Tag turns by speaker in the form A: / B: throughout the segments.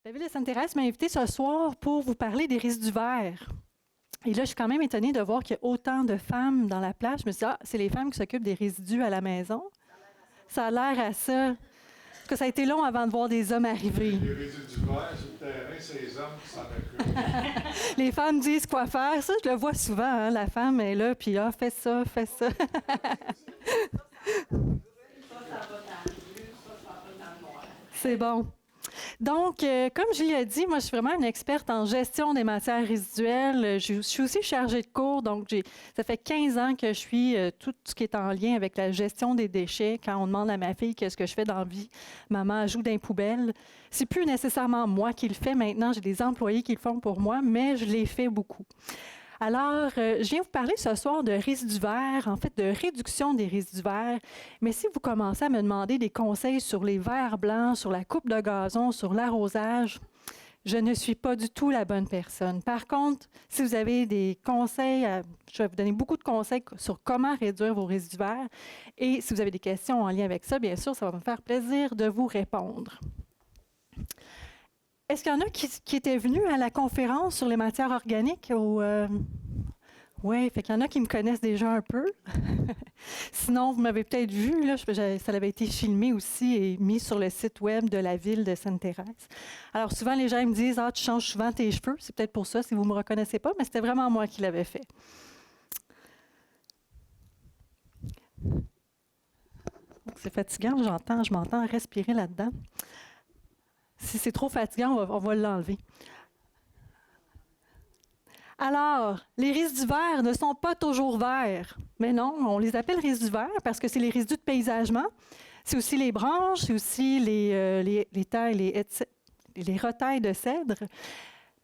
A: La Ville de Sainte-Thérèse m'a invité ce soir pour vous parler des résidus verts. Et là, je suis quand même étonnée de voir qu'il y a autant de femmes dans la place. Je me suis dit, c'est les femmes qui s'occupent des résidus à la maison. Ça a l'air à ça. Parce que ça a été long avant de voir des hommes arriver.
B: Les résidus verts sur le terrain, c'est les hommes qui s'en occupent.
A: Les femmes disent quoi faire. Ça, je le vois souvent. Hein? La femme est là, puis fais ça, fais ça. C'est bon. Donc, comme je l'ai dit, moi, je suis vraiment une experte en gestion des matières résiduelles. Je suis aussi chargée de cours, donc ça fait 15 ans que je suis tout ce qui est en lien avec la gestion des déchets. Quand on demande à ma fille qu'est-ce que je fais dans la vie, maman ajoute dans les poubelles. C'est plus nécessairement moi qui le fais maintenant, j'ai des employés qui le font pour moi, mais je l'ai fait beaucoup. Alors, je viens vous parler ce soir de résidus verts, en fait de réduction des résidus verts. Mais si vous commencez à me demander des conseils sur les verres blancs, sur la coupe de gazon, sur l'arrosage, je ne suis pas du tout la bonne personne. Par contre, si vous avez des conseils, je vais vous donner beaucoup de conseils sur comment réduire vos résidus verts. Et si vous avez des questions en lien avec ça, bien sûr, ça va me faire plaisir de vous répondre. Est-ce qu'il y en a qui étaient venus à la conférence sur les matières organiques? Oui, fait qu'il y en a qui me connaissent déjà un peu. Sinon, vous m'avez peut-être vu, là, ça avait été filmé aussi et mis sur le site web de la Ville de Sainte-Thérèse. Alors souvent, les gens me disent « Ah, tu changes souvent tes cheveux. » C'est peut-être pour ça, si vous ne me reconnaissez pas, mais c'était vraiment moi qui l'avais fait. C'est fatigant, je m'entends respirer là-dedans. Si c'est trop fatigant, on va l'enlever. Alors, les résidus verts ne sont pas toujours verts. Mais non, on les appelle résidus verts parce que c'est les résidus de paysagement. C'est aussi les branches, c'est aussi les tailles, les retailles de cèdre.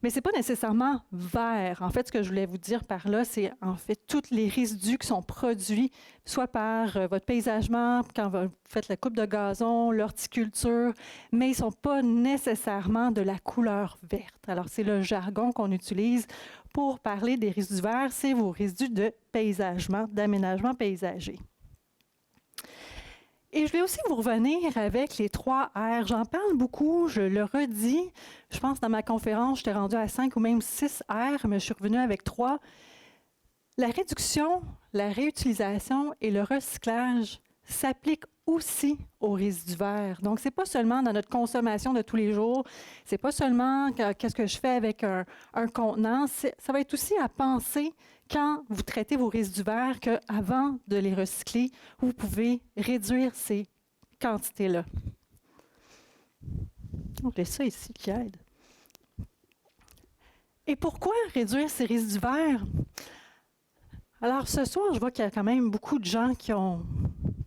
A: Mais ce n'est pas nécessairement vert. En fait, ce que je voulais vous dire par là, c'est en fait tous les résidus qui sont produits, soit par votre paysagement, quand vous faites la coupe de gazon, l'horticulture, mais ils ne sont pas nécessairement de la couleur verte. Alors, c'est le jargon qu'on utilise pour parler des résidus verts, c'est vos résidus de paysagement, d'aménagement paysager. Et je vais aussi vous revenir avec les 3 R. J'en parle beaucoup, je le redis. Je pense que dans ma conférence, j'étais rendue à 5 ou même 6 R, mais je suis revenue avec 3. La réduction, la réutilisation et le recyclage s'appliquent aussi aux résidus verts. Donc, ce n'est pas seulement dans notre consommation de tous les jours, ce n'est pas seulement qu'est-ce que je fais avec un contenant, ça va être aussi à penser quand vous traitez vos résidus verts qu'avant de les recycler, vous pouvez réduire ces quantités-là. Donc, j'ai ça ici qui aide. Et pourquoi réduire ces résidus verts? Alors, ce soir, je vois qu'il y a quand même beaucoup de gens qui ont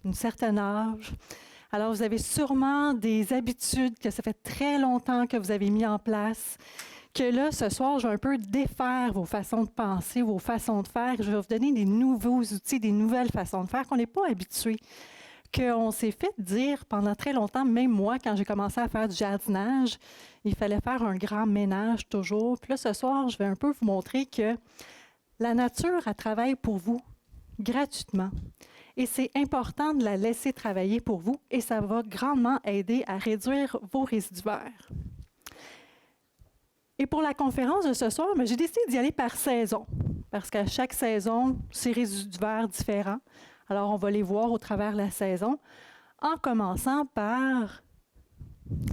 A: un certain âge. Alors, vous avez sûrement des habitudes que ça fait très longtemps que vous avez mis en place, que là, ce soir, je vais un peu défaire vos façons de penser, vos façons de faire. Je vais vous donner des nouveaux outils, des nouvelles façons de faire qu'on n'est pas habitué, qu'on s'est fait dire pendant très longtemps, même moi, quand j'ai commencé à faire du jardinage, il fallait faire un grand ménage toujours. Puis là, ce soir, je vais un peu vous montrer que la nature, elle travaille pour vous gratuitement. Et c'est important de la laisser travailler pour vous et ça va grandement aider à réduire vos résidus verts. Et pour la conférence de ce soir, j'ai décidé d'y aller par saison, parce qu'à chaque saison, c'est résidus verts différents. Alors, on va les voir au travers de la saison, en commençant par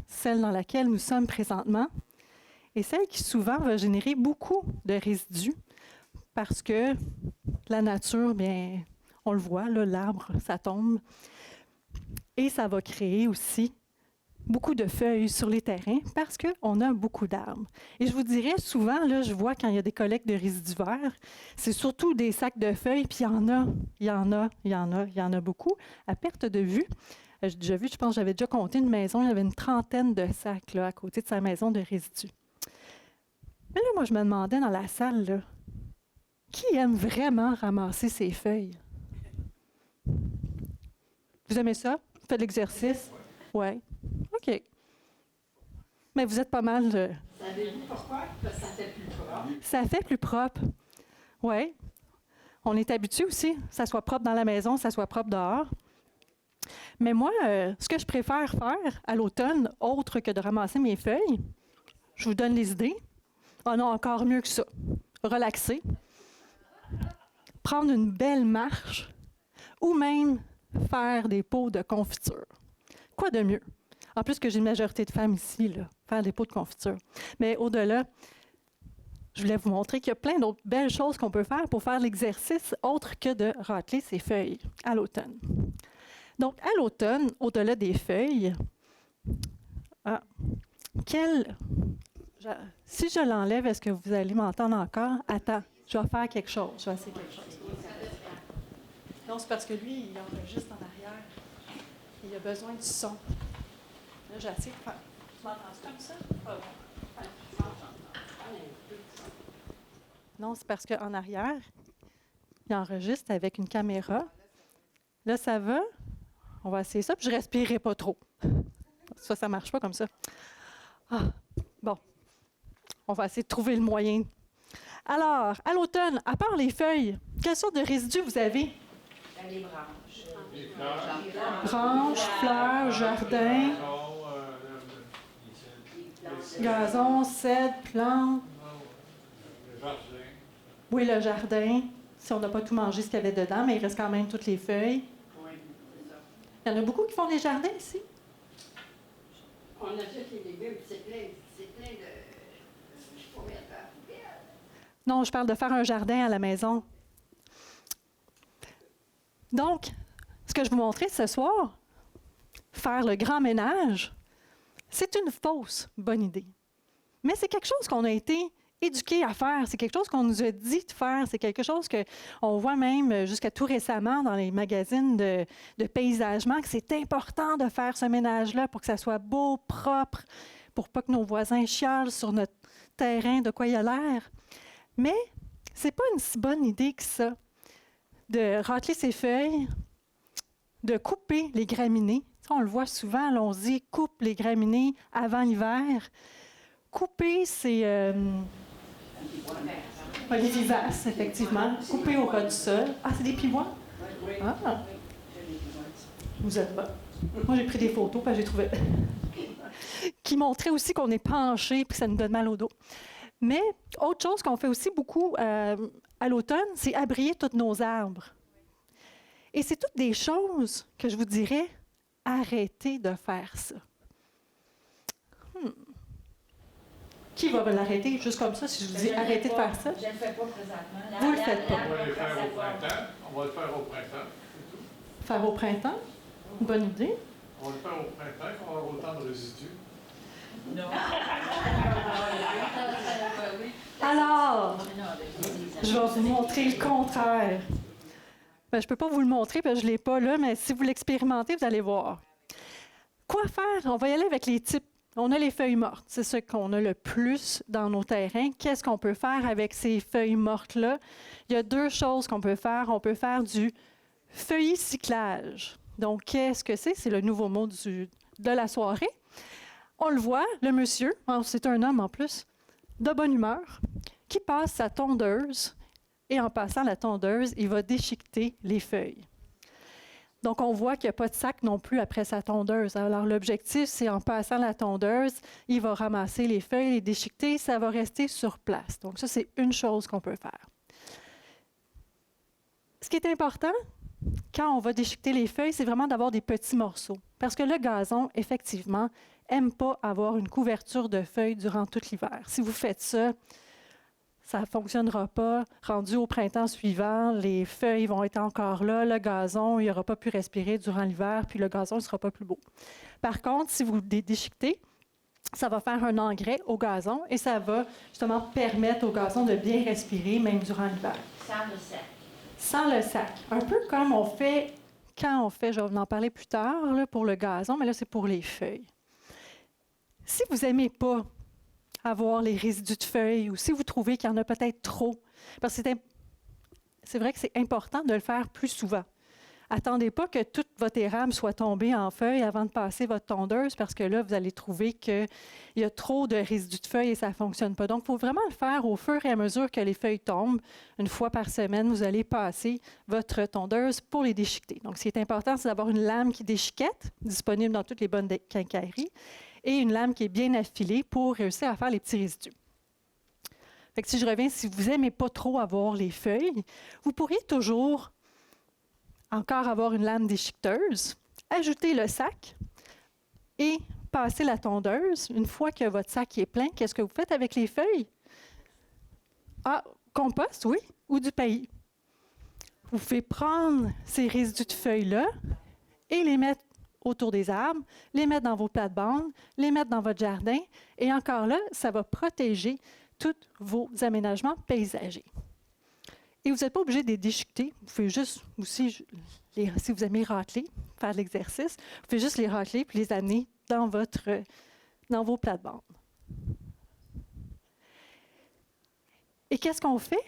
A: celle dans laquelle nous sommes présentement, et celle qui souvent va générer beaucoup de résidus, parce que la nature, bien, on le voit, là, l'arbre, ça tombe, et ça va créer aussi beaucoup de feuilles sur les terrains parce qu'on a beaucoup d'arbres. Et je vous dirais souvent, là, je vois quand il y a des collectes de résidus verts, c'est surtout des sacs de feuilles, puis il y en a beaucoup. À perte de vue, j'ai déjà vu, je pense que j'avais déjà compté une maison, il y avait une trentaine de sacs là, à côté de sa maison de résidus. Mais là, moi, je me demandais dans la salle, là, qui aime vraiment ramasser ces feuilles? Vous aimez ça? Vous faites l'exercice? Oui. OK. Mais vous êtes pas mal...
C: Savez-vous pourquoi? Parce que ça fait plus propre.
A: Ça fait plus propre. Oui. On est habitué aussi, que ça soit propre dans la maison, que ça soit propre dehors. Mais moi, ce que je préfère faire à l'automne, autre que de ramasser mes feuilles, je vous donne les idées. Ah non, encore mieux que ça. Relaxer. Prendre une belle marche ou même faire des pots de confiture. Quoi de mieux? En plus que j'ai une majorité de femmes ici, là, faire des pots de confiture. Mais au-delà, je voulais vous montrer qu'il y a plein d'autres belles choses qu'on peut faire pour faire l'exercice autre que de racler ses feuilles à l'automne. Donc, à l'automne, au-delà des feuilles, si je l'enlève, est-ce que vous allez m'entendre encore? Attends, je vais faire quelque chose. Je vais essayer quelque chose. Non, c'est parce que lui, il enregistre en arrière. Il a besoin du son. Là, j'ai essayé de faire. Tu m'entends comme ça? Pas bon. Non, c'est parce qu'en arrière, il enregistre avec une caméra. Là, ça va. On va essayer ça, puis je ne respirerai pas trop. Ça ne marche pas comme ça. Bon. On va essayer de trouver le moyen. Alors, à l'automne, à part les feuilles, quelle sorte de résidus vous avez?
C: Les branches.
B: Les fleurs.
A: Branches, fleurs, jardin, gazon, cèdre, plantes.
B: Le jardin.
A: Oui, le jardin. Si on n'a pas tout mangé ce qu'il y avait dedans, mais il reste quand même toutes les feuilles.
C: Oui, c'est ça.
A: Il y en a beaucoup qui font des jardins ici.
C: On a juste les légumes, c'est plein de. Je sais pas combien de poubelle.
A: Non, je parle de faire un jardin à la maison. Donc, ce que je vous montrais ce soir, faire le grand ménage, c'est une fausse bonne idée. Mais c'est quelque chose qu'on a été éduqués à faire, c'est quelque chose qu'on nous a dit de faire, c'est quelque chose qu'on voit même jusqu'à tout récemment dans les magazines de paysagement, que c'est important de faire ce ménage-là pour que ça soit beau, propre, pour pas que nos voisins chialent sur notre terrain de quoi il a l'air. Mais c'est pas une si bonne idée que ça, de racler ses feuilles, de couper les graminées. Ça, on le voit souvent, là, on se dit coupe les graminées avant l'hiver. Couper, c'est les vivaces, effectivement. Couper au ras du sol. Ah, c'est des pivoines? Ah! Vous êtes bon. Moi, j'ai pris des photos, parce que j'ai trouvé qui montraient aussi qu'on est penché et que ça nous donne mal au dos. Mais autre chose qu'on fait aussi beaucoup à l'automne, c'est abrier tous nos arbres. Et c'est toutes des choses que je vous dirais, arrêtez de faire ça. Qui va l'arrêter juste comme ça si je vous dis arrêtez de faire ça?
C: Je ne le fais pas présentement.
A: Vous le faites pas.
B: On va le faire au printemps. On va le faire au printemps. C'est tout.
A: Faire au printemps? Une bonne idée.
B: On va le faire au printemps, qu'on va avoir autant de résidus.
C: Non.
A: Alors, je vais vous montrer le contraire. Ben, je ne peux pas vous le montrer parce que je ne l'ai pas là, mais si vous l'expérimentez, vous allez voir. Quoi faire? On va y aller avec les types. On a les feuilles mortes. C'est ce qu'on a le plus dans nos terrains. Qu'est-ce qu'on peut faire avec ces feuilles mortes-là? Il y a deux choses qu'on peut faire. On peut faire du feuillicyclage. Donc, qu'est-ce que c'est? C'est le nouveau mot de la soirée. On le voit, le monsieur, c'est un homme en plus, de bonne humeur, qui passe sa tondeuse et en passant la tondeuse, il va déchiqueter les feuilles. Donc, on voit qu'il n'y a pas de sac non plus après sa tondeuse. Alors, l'objectif, c'est en passant la tondeuse, il va ramasser les feuilles, les déchiqueter, ça va rester sur place. Donc, ça, c'est une chose qu'on peut faire. Ce qui est important, quand on va déchiqueter les feuilles, c'est vraiment d'avoir des petits morceaux. Parce que le gazon, effectivement, n'aime pas avoir une couverture de feuilles durant tout l'hiver. Si vous faites ça, ça ne fonctionnera pas. Rendu au printemps suivant, les feuilles vont être encore là, le gazon, il n'aura pas pu respirer durant l'hiver, puis le gazon ne sera pas plus beau. Par contre, si vous déchiquetez, ça va faire un engrais au gazon et ça va justement permettre au gazon de bien respirer, même durant l'hiver.
C: Sans le sac.
A: Sans le sac. Un peu comme on fait, quand on fait, je vais vous en parler plus tard, là, pour le gazon, mais là, c'est pour les feuilles. Si vous n'aimez pas avoir les résidus de feuilles ou si vous trouvez qu'il y en a peut-être trop, parce que c'est vrai que c'est important de le faire plus souvent. Attendez pas que toute votre érable soit tombée en feuilles avant de passer votre tondeuse parce que là, vous allez trouver qu'il y a trop de résidus de feuilles et ça ne fonctionne pas. Donc, il faut vraiment le faire au fur et à mesure que les feuilles tombent. Une fois par semaine, vous allez passer votre tondeuse pour les déchiqueter. Donc, ce qui est important, c'est d'avoir une lame qui déchiquette, disponible dans toutes les bonnes quincailleries, et une lame qui est bien affilée pour réussir à faire les petits résidus. Fait que si je reviens, si vous n'aimez pas trop avoir les feuilles, vous pourriez toujours encore avoir une lame déchiqueteuse, ajouter le sac et passer la tondeuse. Une fois que votre sac est plein, qu'est-ce que vous faites avec les feuilles? Ah, compost, oui, ou du paillis. Vous pouvez prendre ces résidus de feuilles-là et les mettre autour des arbres, les mettre dans vos plates-bandes, les mettre dans votre jardin. Et encore là, ça va protéger tous vos aménagements paysagers. Et vous n'êtes pas obligé de les déchiqueter. Vous pouvez juste aussi, si vous aimez racler, faire de l'exercice, vous pouvez juste les racler puis les amener dans vos plates-bandes. Et qu'est-ce qu'on fait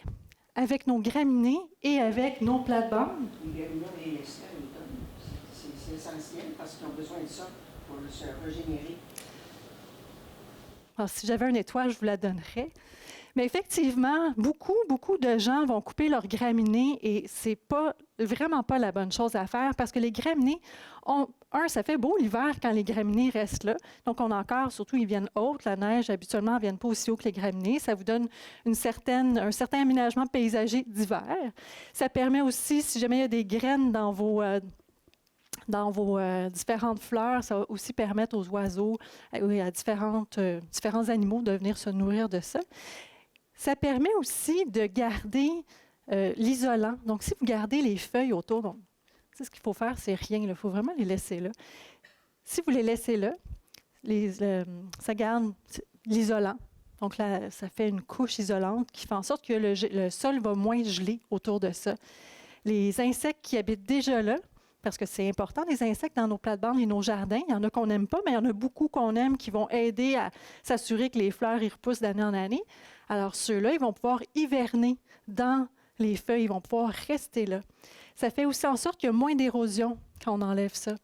A: avec nos graminées et avec nos plates-bandes?
C: Les graminées, on les laisse là à l'automne. C'est essentiel parce qu'ils ont besoin de ça pour se régénérer.
A: Alors, si j'avais une étoile, je vous la donnerais. Mais effectivement, beaucoup de gens vont couper leurs graminées et c'est vraiment pas la bonne chose à faire parce que les graminées, ça fait beau l'hiver quand les graminées restent là. Donc, on a encore, surtout, ils viennent hautes. La neige, habituellement, ne vient pas aussi haut que les graminées. Ça vous donne un certain aménagement paysager d'hiver. Ça permet aussi, si jamais il y a des graines dans vos différentes fleurs, ça va aussi permettre aux oiseaux et à différents animaux de venir se nourrir de ça. Ça permet aussi de garder l'isolant. Donc, si vous gardez les feuilles autour, donc, ce qu'il faut faire, c'est rien. Il faut vraiment les laisser là. Si vous les laissez là, ça garde l'isolant. Donc, là, ça fait une couche isolante qui fait en sorte que le sol va moins geler autour de ça. Les insectes qui habitent déjà là, parce que c'est important, les insectes dans nos plates-bandes et nos jardins. Il y en a qu'on n'aime pas, mais il y en a beaucoup qu'on aime qui vont aider à s'assurer que les fleurs y repoussent d'année en année. Alors, ceux-là, ils vont pouvoir hiverner dans les feuilles, ils vont pouvoir rester là. Ça fait aussi en sorte qu'il y a moins d'érosion quand on enlève ça.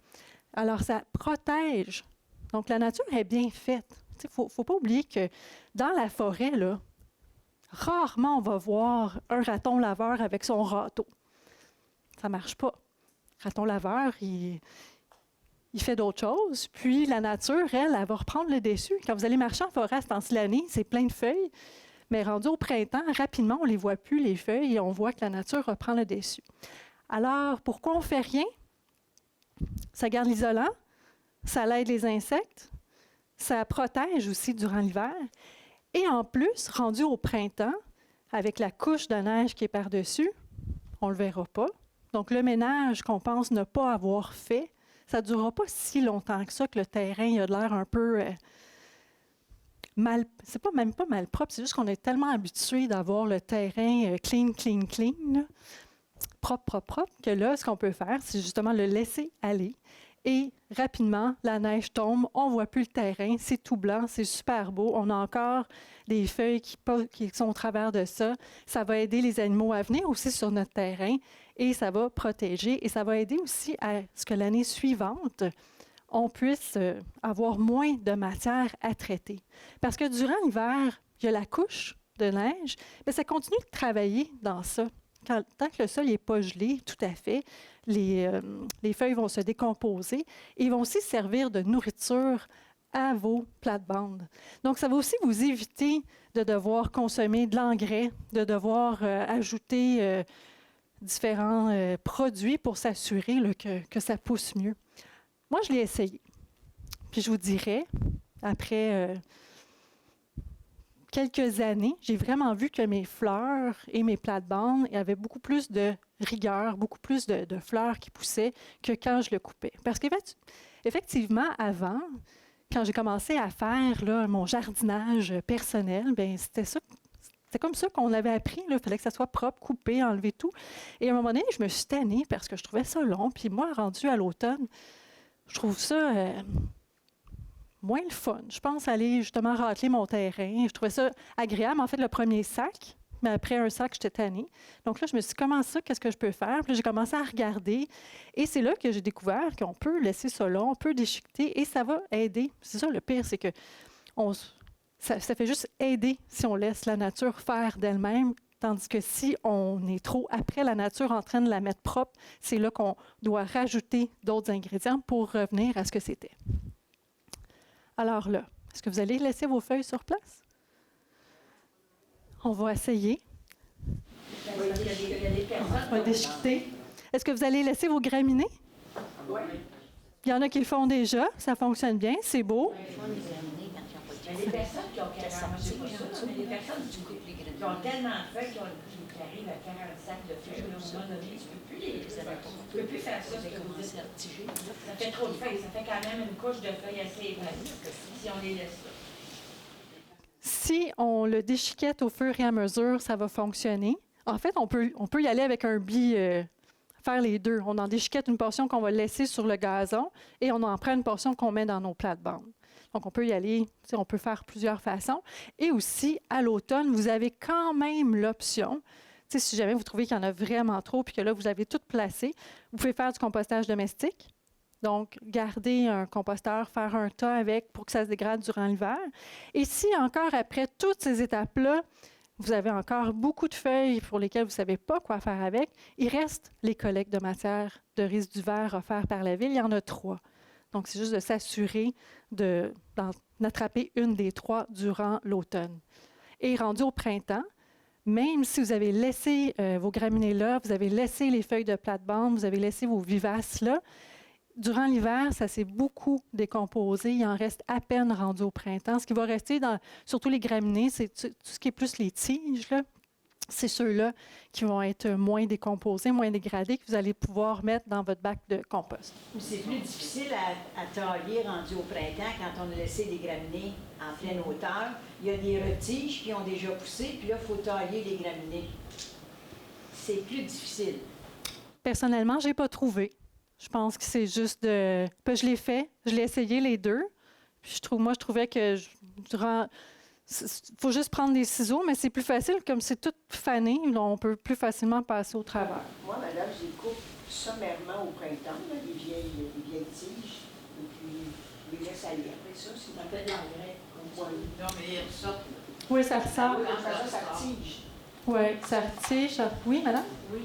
A: Alors, ça protège. Donc, la nature est bien faite. Il ne faut pas oublier que dans la forêt, là, rarement on va voir un raton laveur avec son râteau. Ça ne marche pas. Raton laveur, il fait d'autres choses. Puis la nature, elle va reprendre le dessus. Quand vous allez marcher en forêt à ce temps-ci de l'année, c'est plein de feuilles. Mais rendu au printemps, rapidement, on ne les voit plus, les feuilles, et on voit que la nature reprend le dessus. Alors, pourquoi on ne fait rien? Ça garde l'isolant, ça aide les insectes, ça protège aussi durant l'hiver. Et en plus, rendu au printemps, avec la couche de neige qui est par-dessus, on ne le verra pas. Donc, le ménage qu'on pense ne pas avoir fait, ça ne durera pas si longtemps que ça, que le terrain il a de l'air un peu mal. C'est même pas mal propre, c'est juste qu'on est tellement habitué d'avoir le terrain clean, là, propre, que là, ce qu'on peut faire, c'est justement le laisser aller. Et rapidement, la neige tombe, on ne voit plus le terrain, c'est tout blanc, c'est super beau. On a encore des feuilles qui sont au travers de ça. Ça va aider les animaux à venir aussi sur notre terrain et ça va protéger. Et ça va aider aussi à ce que l'année suivante, on puisse avoir moins de matière à traiter. Parce que durant l'hiver, il y a la couche de neige, mais ça continue de travailler dans ça. Tant que le sol n'est pas gelé, tout à fait, les feuilles vont se décomposer et ils vont aussi servir de nourriture à vos plates-bandes. Donc, ça va aussi vous éviter de devoir consommer de l'engrais, de devoir ajouter différents produits pour s'assurer là, que ça pousse mieux. Moi, je l'ai essayé. Puis je vous dirais, après quelques années, j'ai vraiment vu que mes fleurs et mes plates-bandes avaient beaucoup plus de rigueur, beaucoup plus de fleurs qui poussaient que quand je le coupais. Parce qu'effectivement, avant, quand j'ai commencé à faire là, mon jardinage personnel, bien, c'était comme ça qu'on avait appris. Il fallait que ça soit propre, coupé, enlever tout. Et à un moment donné, je me suis tannée parce que je trouvais ça long. Puis moi, rendu à l'automne, je trouve ça moins le fun. Je pense aller justement racler mon terrain. Je trouvais ça agréable. En fait, le premier sac, mais après un sac, j'étais tannée. Donc là, je me suis dit, comment ça, qu'est-ce que je peux faire? Puis là, j'ai commencé à regarder. Et c'est là que j'ai découvert qu'on peut laisser ça long, on peut déchiqueter et ça va aider. C'est ça, le pire, c'est que ça fait juste aider si on laisse la nature faire d'elle-même. Tandis que si on est trop après la nature en train de la mettre propre, c'est là qu'on doit rajouter d'autres ingrédients pour revenir à ce que c'était. Alors là, est-ce que vous allez laisser vos feuilles sur place? On va essayer.
C: Il y a des personnes.
A: On va déchiqueter. Est-ce que vous allez laisser vos graminées?
C: Oui.
A: Il y en a qui le font déjà, ça fonctionne bien, c'est beau.
C: Mais les personnes qui ont 40, c'est pas ça, mais les personnes qui ont tellement de feuilles qui arrivent à 40 sacs de feuilles, là, à un moment donné, tu peux plus faire ça, ce que vous dites. Ça fait trop de feuilles, ça fait quand même une couche de feuilles assez épaisse, si on les laisse là.
A: Si on le déchiquette au fur et à mesure, ça va fonctionner. En fait, on peut y aller avec un blis, faire les deux. On en déchiquette une portion qu'on va laisser sur le gazon et on en prend une portion qu'on met dans nos plates-bandes. Donc, on peut y aller, on peut faire plusieurs façons. Et aussi, à l'automne, vous avez quand même l'option, si jamais vous trouvez qu'il y en a vraiment trop puis que là, vous avez tout placé, vous pouvez faire du compostage domestique. Donc, garder un composteur, faire un tas avec pour que ça se dégrade durant l'hiver. Et si encore après toutes ces étapes-là, vous avez encore beaucoup de feuilles pour lesquelles vous ne savez pas quoi faire avec, il reste les collectes de matières de risque du verre offertes par la Ville. Il y en a 3. Donc, c'est juste de s'assurer d'en attraper une des 3 durant l'automne. Et rendu au printemps, même si vous avez laissé vos graminées là, vous avez laissé les feuilles de plate-bande, vous avez laissé vos vivaces là, durant l'hiver, ça s'est beaucoup décomposé. Il en reste à peine rendu au printemps. Ce qui va rester, surtout les graminées, c'est tout ce qui est plus les tiges, là. C'est ceux-là qui vont être moins décomposés, moins dégradés, que vous allez pouvoir mettre dans votre bac de compost.
D: C'est plus difficile à tailler rendu au printemps quand on a laissé les graminées en pleine hauteur. Il y a des retiges qui ont déjà poussé, puis là, il faut tailler les graminées. C'est plus difficile.
A: Personnellement, je n'ai pas trouvé. Je pense que c'est juste de... Puis je l'ai fait, je l'ai essayé les deux. Puis je trouvais que durant... Il faut juste prendre des ciseaux, mais c'est plus facile, comme c'est tout fané, là, on peut plus facilement passer au travers.
D: Moi, madame, je les coupe sommairement au printemps, là, les vieilles tiges, et puis je les laisse aller. Après ça, c'est
C: On fait de l'engrais.
D: Non, mais elles sortent.
A: Oui, ça ressort.
D: Ça tige.
A: Oui, ça retire. Oui, madame?
E: Oui,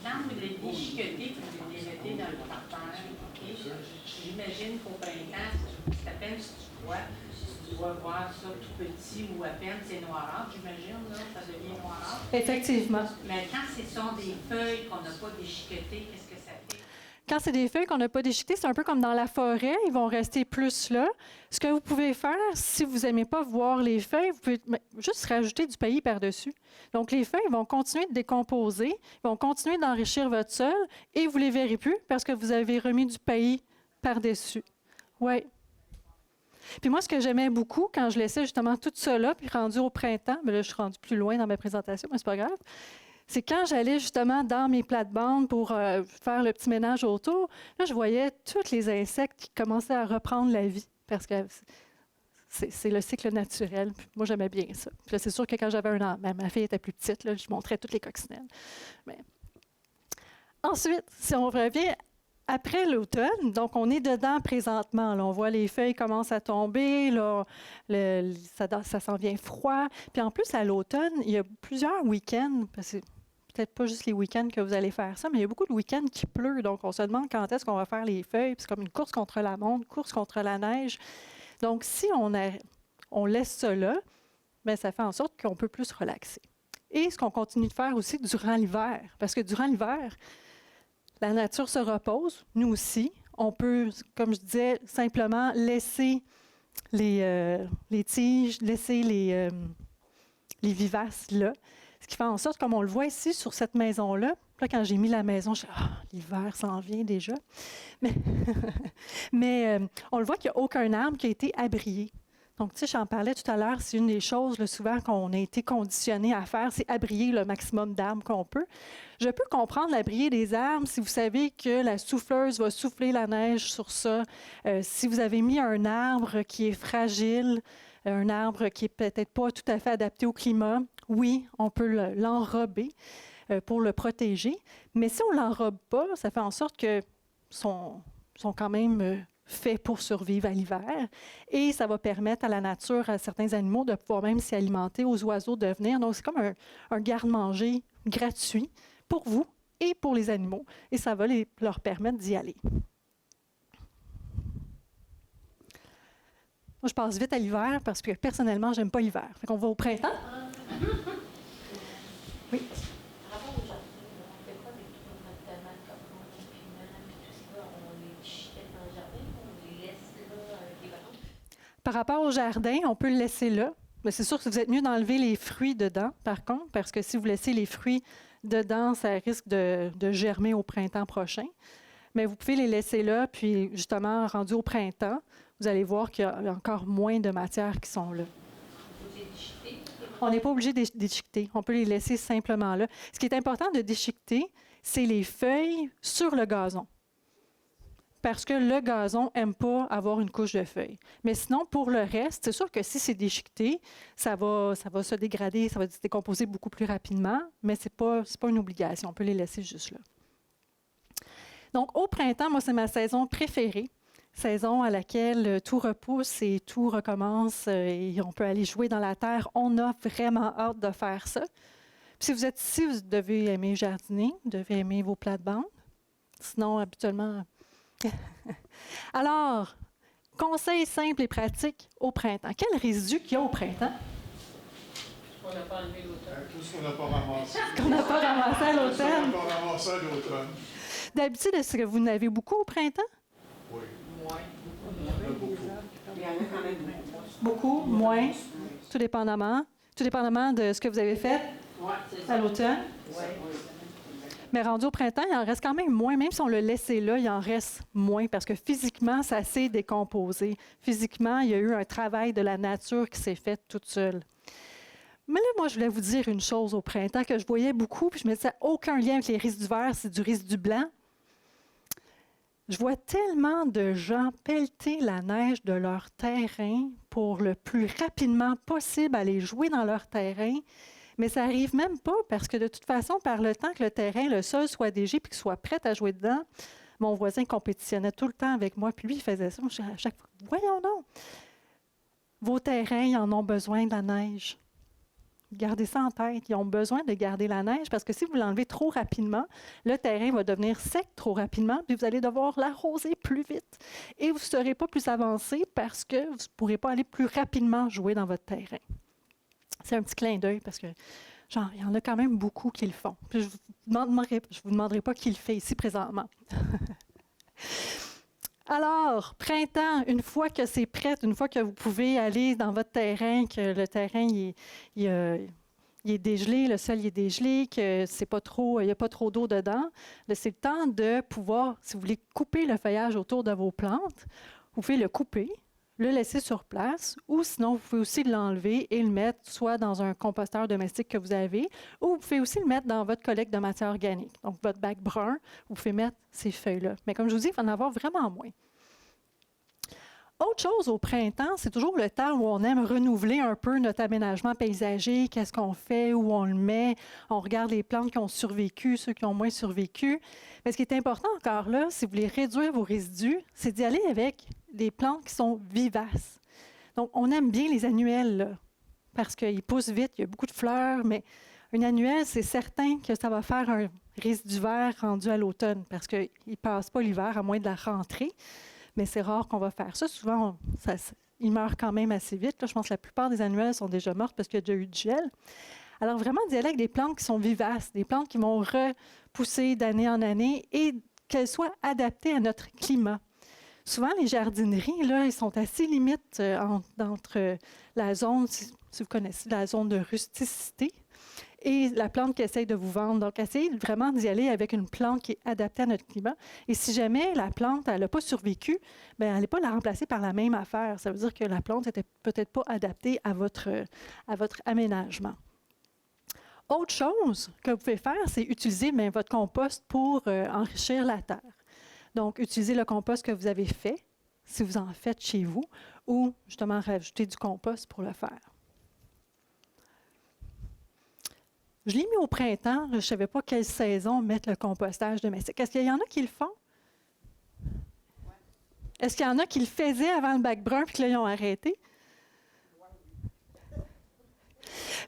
E: quand vous les déchiquetez, vous les mettez dans le parterre, OK? J'imagine qu'au printemps, c'est à peine si tu dois voir ça tout petit ou à peine, c'est noirâtre, j'imagine, là, ça devient noirâtre.
A: Effectivement.
E: Mais quand ce sont des feuilles qu'on n'a pas déchiquetées, qu'est-ce que ça fait?
A: Quand c'est des feuilles qu'on n'a pas déchiquetées, c'est un peu comme dans la forêt, ils vont rester plus là. Ce que vous pouvez faire, si vous n'aimez pas voir les feuilles, vous pouvez juste rajouter du paillis par-dessus. Donc, les feuilles vont continuer de décomposer, ils vont continuer d'enrichir votre sol et vous ne les verrez plus parce que vous avez remis du paillis par-dessus. Oui. Puis moi, ce que j'aimais beaucoup quand je laissais justement tout ça là, puis rendu au printemps, mais là, je suis rendue plus loin dans ma présentation, mais c'est pas grave, c'est quand j'allais justement dans mes plates-bandes pour faire le petit ménage autour, là, je voyais tous les insectes qui commençaient à reprendre la vie, parce que c'est le cycle naturel. Puis moi, j'aimais bien ça. Puis là, c'est sûr que quand j'avais un an, ma fille était plus petite, là, je montrais toutes les coccinelles. Mais... Ensuite, si on revient après l'automne, donc on est dedans présentement. Là, on voit les feuilles commencent à tomber, là, ça s'en vient froid. Puis en plus, à l'automne, il y a plusieurs week-ends, parce que c'est peut-être pas juste les week-ends que vous allez faire ça, mais il y a beaucoup de week-ends qui pleut. Donc, on se demande quand est-ce qu'on va faire les feuilles. Puis c'est comme une course contre la montre, course contre la neige. Donc, si on laisse ça là, bien, ça fait en sorte qu'on peut plus se relaxer. Et ce qu'on continue de faire aussi durant l'hiver, parce que durant l'hiver, la nature se repose, nous aussi. On peut, comme je disais, simplement laisser les tiges, laisser les vivaces là. Ce qui fait en sorte, comme on le voit ici sur cette maison-là, là, quand j'ai mis la maison, je dis « Ah, l'hiver s'en vient déjà ». Mais on le voit qu'il n'y a aucun arbre qui a été abrié. Donc, tu sais, j'en parlais tout à l'heure, c'est une des choses, là, souvent, qu'on a été conditionné à faire, c'est abrier le maximum d'arbres qu'on peut. Je peux comprendre l'abrier des arbres si vous savez que la souffleuse va souffler la neige sur ça. Si vous avez mis un arbre qui est fragile, un arbre qui n'est peut-être pas tout à fait adapté au climat, oui, on peut l'enrober pour le protéger. Mais si on ne l'enrobe pas, ça fait en sorte que sont quand même faits pour survivre à l'hiver. Et ça va permettre à la nature, à certains animaux, de pouvoir même s'y alimenter, aux oiseaux de venir. Donc, c'est comme un garde-manger gratuit pour vous et pour les animaux. Et ça va leur permettre d'y aller. Moi, je passe vite à l'hiver parce que personnellement, j'aime pas l'hiver. Fait qu'on va au printemps. Oui.
F: Par rapport au jardin, on fait quoi avec nos tomates, comme les piments, puis tout ça? On les chiquette dans le jardin ou on les laisse là avec les ballons?
A: Par rapport au jardin, on peut le laisser là. Mais c'est sûr que vous êtes mieux d'enlever les fruits dedans, par contre, parce que si vous laissez les fruits dedans, ça risque de germer au printemps prochain. Mais vous pouvez les laisser là, puis justement, rendu au printemps, vous allez voir qu'il y a encore moins de matières qui sont là.
F: Vous les déchiquetez?
A: On n'est pas obligé de déchiqueter. On peut les laisser simplement là. Ce qui est important de déchiqueter, c'est les feuilles sur le gazon. Parce que le gazon n'aime pas avoir une couche de feuilles. Mais sinon, pour le reste, c'est sûr que si c'est déchiqueté, ça va se dégrader, ça va se décomposer beaucoup plus rapidement, mais ce n'est pas une obligation. On peut les laisser juste là. Donc, au printemps, moi, c'est ma saison préférée. Saison à laquelle tout repousse et tout recommence et on peut aller jouer dans la terre. On a vraiment hâte de faire ça. Puis si vous êtes ici, vous devez aimer jardiner, vous devez aimer vos plates-bandes. Sinon, habituellement... Alors, conseil simple et pratique au printemps. Quel résidu qu'il y a au printemps?
E: On n'a pas enlevé l'automne.
B: Tout ce qu'on n'a pas ramassé.
A: Qu'on n'a pas ramassé à
B: Tout ce qu'on
A: l'automne.
B: n'a pas ramassé à l'automne.
A: D'habitude, est-ce que vous en avez beaucoup au printemps?
B: Oui,
E: Moins.
B: il y en a beaucoup.
E: Il y en a quand même
A: Beaucoup, moins, tout dépendamment de ce que vous avez fait
E: Ouais, c'est
A: à
E: ça.
A: l'automne. Mais rendu au printemps, il en reste quand même moins. Même si on le laissait là, il en reste moins parce que physiquement, ça s'est décomposé. Physiquement, il y a eu un travail de la nature qui s'est fait toute seule. Mais là, moi, je voulais vous dire une chose au printemps que je voyais beaucoup, puis je me disais, aucun lien avec les résidus verts, c'est du résidu blanc. Je vois tellement de gens pelleter la neige de leur terrain pour le plus rapidement possible aller jouer dans leur terrain. Mais ça n'arrive même pas parce que de toute façon, par le temps que le terrain, le sol soit dégé puis qu'il soit prêt à jouer dedans, mon voisin compétitionnait tout le temps avec moi, puis lui, il faisait ça. À chaque fois, voyons donc, vos terrains, ils en ont besoin de la neige. Gardez ça en tête. Ils ont besoin de garder la neige parce que si vous l'enlevez trop rapidement, le terrain va devenir sec trop rapidement, puis vous allez devoir l'arroser plus vite. Et vous ne serez pas plus avancé parce que vous ne pourrez pas aller plus rapidement jouer dans votre terrain. C'est un petit clin d'œil parce que, genre, il y en a quand même beaucoup qui le font. Puis je ne vous demanderai pas qui le fait ici présentement. Alors, printemps, une fois que c'est prêt, une fois que vous pouvez aller dans votre terrain, que le terrain il est dégelé, le sol il est dégelé, que c'est pas trop, il n'y a pas trop d'eau dedans, c'est le temps de pouvoir, si vous voulez couper le feuillage autour de vos plantes, vous pouvez le couper, le laisser sur place, ou sinon, vous pouvez aussi l'enlever et le mettre soit dans un composteur domestique que vous avez, ou vous pouvez aussi le mettre dans votre collecte de matière organique. Donc, votre bac brun, vous pouvez mettre ces feuilles-là. Mais comme je vous dis, il va en avoir vraiment moins. Autre chose au printemps, c'est toujours le temps où on aime renouveler un peu notre aménagement paysager, qu'est-ce qu'on fait, où on le met, on regarde les plantes qui ont survécu, ceux qui ont moins survécu. Mais ce qui est important encore là, si vous voulez réduire vos résidus, c'est d'y aller avec des plantes qui sont vivaces. Donc, on aime bien les annuelles, là, parce qu'ils poussent vite, il y a beaucoup de fleurs, mais une annuelle, c'est certain que ça va faire un résidu vert rendu à l'automne, parce qu'ils ne passent pas l'hiver à moins de la rentrée. Mais c'est rare qu'on va faire ça. Souvent, ils meurent quand même assez vite. Là, je pense que la plupart des annuelles sont déjà mortes parce qu'il y a déjà eu du gel. Alors, vraiment, d'y aller avec des plantes qui sont vivaces, des plantes qui vont repousser d'année en année et qu'elles soient adaptées à notre climat. Souvent, les jardineries, là, ils sont assez limites entre la zone, si vous connaissez, la zone de rusticité et la plante qu'ils essayent de vous vendre. Donc, essayez vraiment d'y aller avec une plante qui est adaptée à notre climat. Et si jamais la plante, elle n'a pas survécu, bien, elle n'est pas la remplacer par la même affaire. Ça veut dire que la plante n'était peut-être pas adaptée à votre aménagement. Autre chose que vous pouvez faire, c'est utiliser votre compost pour enrichir la terre. Donc, utilisez le compost que vous avez fait, si vous en faites chez vous, ou justement rajouter du compost pour le faire. Je l'ai mis au printemps. Je ne savais pas quelle saison mettre le compostage domestique. Est-ce qu'il y en a qui le font? Est-ce qu'il y en a qui le faisaient avant le bac brun puis que là, ils ont arrêté?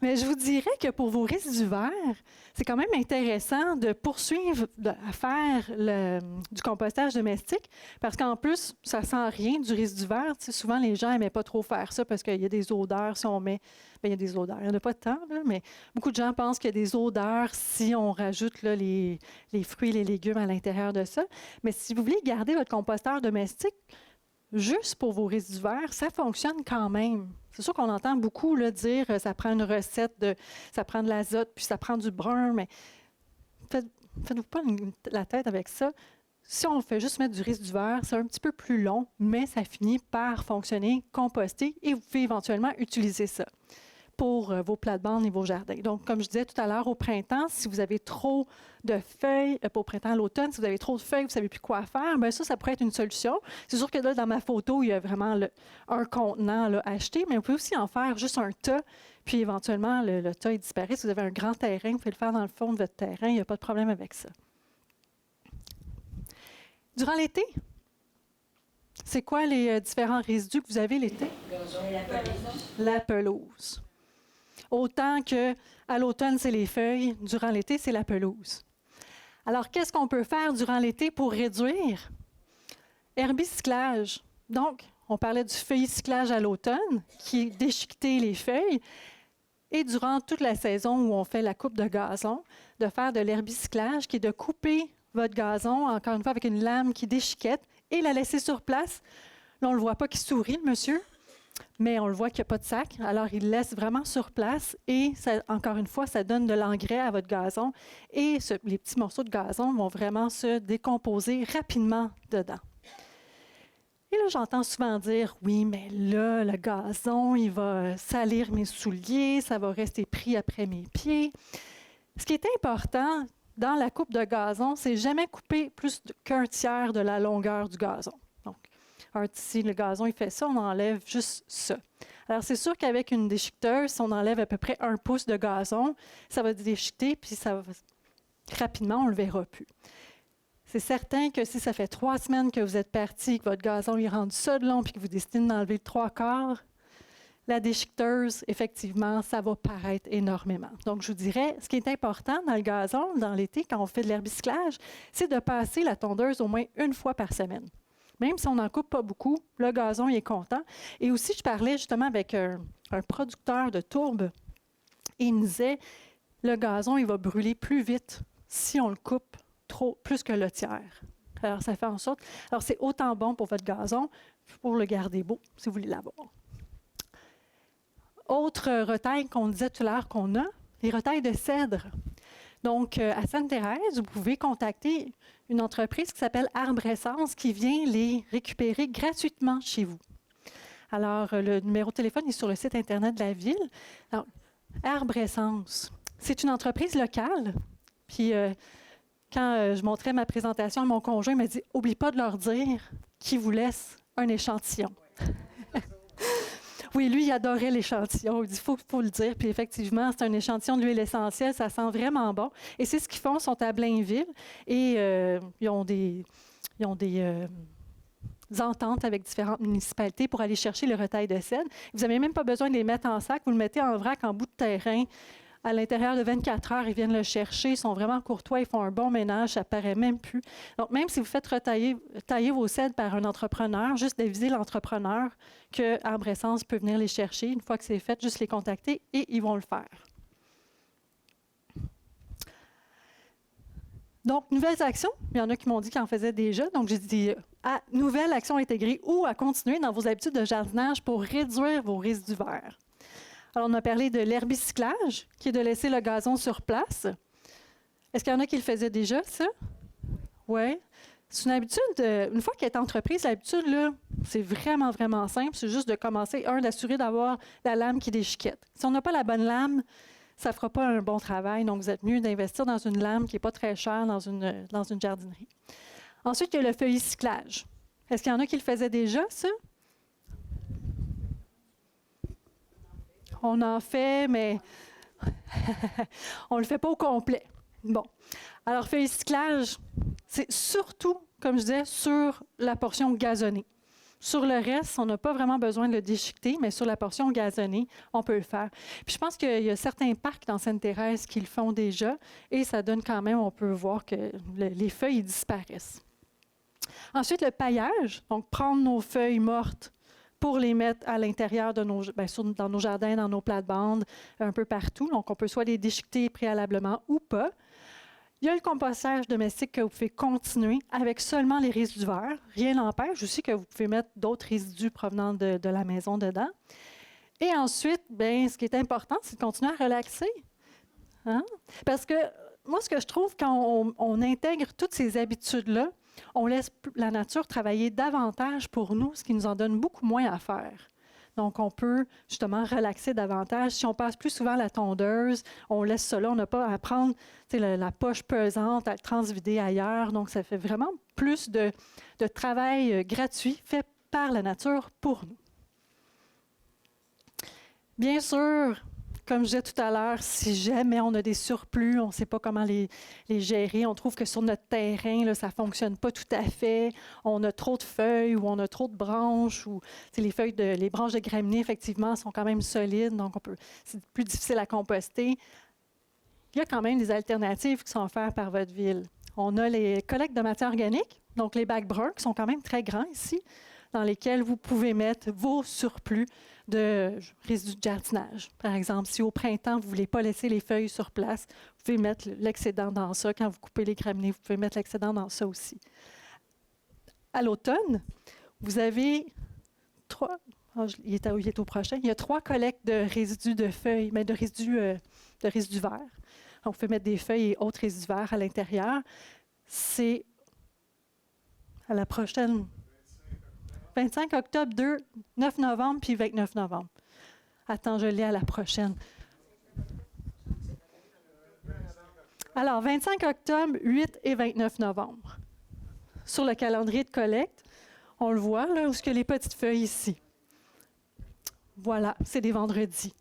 A: Mais je vous dirais que pour vos résidus verts, c'est quand même intéressant de poursuivre à faire du compostage domestique parce qu'en plus, ça ne sent rien du résidu vert. Tu sais, souvent, les gens n'aimaient pas trop faire ça parce qu'il y a des odeurs si on met... Bien, il y a des odeurs. Il n'y en a pas tant, là, mais beaucoup de gens pensent qu'il y a des odeurs si on rajoute là, les fruits et les légumes à l'intérieur de ça. Mais si vous voulez garder votre composteur domestique, juste pour vos résidus verts, ça fonctionne quand même. C'est sûr qu'on entend beaucoup là, dire ça prend une recette, ça prend de l'azote, puis ça prend du brun, mais faites-vous pas la tête avec ça. Si on fait juste mettre du résidu vert, c'est un petit peu plus long, mais ça finit par fonctionner, composter, et vous pouvez éventuellement utiliser ça pour vos plates-bandes et vos jardins. Donc, comme je disais tout à l'heure, au printemps, si vous avez trop de feuilles, pas au printemps, à l'automne, si vous avez trop de feuilles, vous ne savez plus quoi faire, bien ça pourrait être une solution. C'est sûr que là, dans ma photo, il y a vraiment un contenant là, acheté, mais vous pouvez aussi en faire juste un tas, puis éventuellement, le tas est disparaît. Si vous avez un grand terrain, vous pouvez le faire dans le fond de votre terrain, il n'y a pas de problème avec ça. Durant l'été, c'est quoi les différents résidus que vous avez l'été? La pelouse. Autant qu'à l'automne, c'est les feuilles, durant l'été, c'est la pelouse. Alors, qu'est-ce qu'on peut faire durant l'été pour réduire? Herbicyclage. Donc, on parlait du feuillicyclage à l'automne, qui est déchiqueter les feuilles, et durant toute la saison où on fait la coupe de gazon, de faire de l'herbicyclage, qui est de couper votre gazon, encore une fois, avec une lame qui déchiquette, et la laisser sur place. Là, on ne le voit pas qui sourit, le monsieur, mais on le voit qu'il n'y a pas de sac. Alors, il laisse vraiment sur place et, ça, encore une fois, ça donne de l'engrais à votre gazon. Et les petits morceaux de gazon vont vraiment se décomposer rapidement dedans. Et là, j'entends souvent dire, oui, mais là, le gazon, il va salir mes souliers, ça va rester pris après mes pieds. Ce qui est important dans la coupe de gazon, c'est jamais couper plus qu'un tiers de la longueur du gazon. Donc, si le gazon il fait ça, on enlève juste ça. Alors, c'est sûr qu'avec une déchiqueteuse, si on enlève à peu près 1 pouce de gazon, ça va déchiqueter, puis rapidement, on ne le verra plus. C'est certain que si ça fait 3 semaines que vous êtes parti, que votre gazon est rendu ça de long, puis que vous décidez d'enlever le 3/4, la déchiqueteuse, effectivement, ça va paraître énormément. Donc, je vous dirais, ce qui est important dans le gazon, dans l'été, quand on fait de l'herbicyclage, c'est de passer la tondeuse au moins 1 fois par semaine. Même si on n'en coupe pas beaucoup, le gazon, il est content. Et aussi, je parlais justement avec un producteur de tourbe, et il me disait, le gazon, il va brûler plus vite si on le coupe plus que le tiers. Alors, ça fait en sorte... Alors, c'est autant bon pour votre gazon, pour le garder beau, si vous voulez l'avoir. Autre retail qu'on disait tout à l'heure qu'on a, les retails de cèdre. Donc, à Sainte-Thérèse, vous pouvez contacter une entreprise qui s'appelle Arbre Essence qui vient les récupérer gratuitement chez vous. Alors, le numéro de téléphone est sur le site Internet de la Ville. Alors, Arbre Essence, c'est une entreprise locale. Puis, quand je montrais ma présentation à mon conjoint, il m'a dit « Oublie pas de leur dire qu'ils vous laissent un échantillon. » Oui, lui, il adorait l'échantillon. Il dit, il faut le dire. Puis effectivement, c'est un échantillon de l'huile essentielle. Ça sent vraiment bon. Et c'est ce qu'ils font. Ils sont à Blainville et ils ont des ententes avec différentes municipalités pour aller chercher le retail de cèdre. Vous n'avez même pas besoin de les mettre en sac. Vous le mettez en vrac en bout de terrain. À l'intérieur de 24 heures, ils viennent le chercher. Ils sont vraiment courtois. Ils font un bon ménage. Ça ne paraît même plus. Donc, même si vous faites tailler vos cèdres par un entrepreneur, juste d'aviser l'entrepreneur que Arbre Essence peut venir les chercher. Une fois que c'est fait, juste les contacter et ils vont le faire. Donc, nouvelles actions. Il y en a qui m'ont dit qu'ils en faisaient déjà. Donc, j'ai dit à nouvelles actions intégrées ou à continuer dans vos habitudes de jardinage pour réduire vos résidus verts. Alors, on a parlé de l'herbicyclage, qui est de laisser le gazon sur place. Est-ce qu'il y en a qui le faisaient déjà, ça? Oui. C'est une habitude, une fois qu'elle est entreprise, l'habitude, là, c'est vraiment, vraiment simple. C'est juste de commencer, d'assurer d'avoir la lame qui déchiquette. Si on n'a pas la bonne lame, ça ne fera pas un bon travail. Donc, vous êtes mieux d'investir dans une lame qui n'est pas très chère dans une jardinerie. Ensuite, il y a le feuillicyclage. Est-ce qu'il y en a qui le faisaient déjà, ça? On en fait, mais on ne le fait pas au complet. Bon. Alors, feuillicyclage, c'est surtout, comme je disais, sur la portion gazonnée. Sur le reste, on n'a pas vraiment besoin de le déchiqueter, mais sur la portion gazonnée, on peut le faire. Puis je pense qu'il y a certains parcs dans Sainte-Thérèse qui le font déjà et ça donne quand même, on peut voir que les feuilles disparaissent. Ensuite, le paillage, donc prendre nos feuilles mortes pour les mettre à l'intérieur de dans nos jardins, dans nos plates-bandes, un peu partout. Donc, on peut soit les déchiqueter préalablement ou pas. Il y a le compostage domestique que vous pouvez continuer avec seulement les résidus verts. Rien n'empêche aussi que vous pouvez mettre d'autres résidus provenant de la maison dedans. Et ensuite, ce qui est important, c'est de continuer à relaxer. Hein? Parce que moi, ce que je trouve, quand on intègre toutes ces habitudes-là, on laisse la nature travailler davantage pour nous, ce qui nous en donne beaucoup moins à faire. Donc, on peut justement relaxer davantage. Si on passe plus souvent à la tondeuse, on laisse ça là. On n'a pas à prendre la poche pesante, à le transvider ailleurs. Donc, ça fait vraiment plus de travail gratuit fait par la nature pour nous. Bien sûr, comme je disais tout à l'heure, si jamais on a des surplus, on ne sait pas comment les gérer, on trouve que sur notre terrain, là, ça ne fonctionne pas tout à fait, on a trop de feuilles ou on a trop de branches, ou les branches de graminées, effectivement, sont quand même solides, donc c'est plus difficile à composter. Il y a quand même des alternatives qui sont offertes par votre ville. On a les collectes de matière organique, donc les bacs bruns, qui sont quand même très grands ici, dans lesquels vous pouvez mettre vos surplus de résidus de jardinage. Par exemple, si au printemps, vous ne voulez pas laisser les feuilles sur place, vous pouvez mettre l'excédent dans ça. Quand vous coupez les graminées, vous pouvez mettre l'excédent dans ça aussi. À l'automne, vous avez il est au prochain. Il y a 3 collectes de résidus de feuilles, mais de résidus verts. Donc, vous pouvez mettre des feuilles et autres résidus verts à l'intérieur. C'est à la prochaine... 25 octobre, 9 novembre, puis 29 novembre. Attends, je l'ai à la prochaine. Alors, 25 octobre, 8 et 29 novembre. Sur le calendrier de collecte, on le voit, là, où est-ce que les petites feuilles ici. Voilà, c'est des vendredis.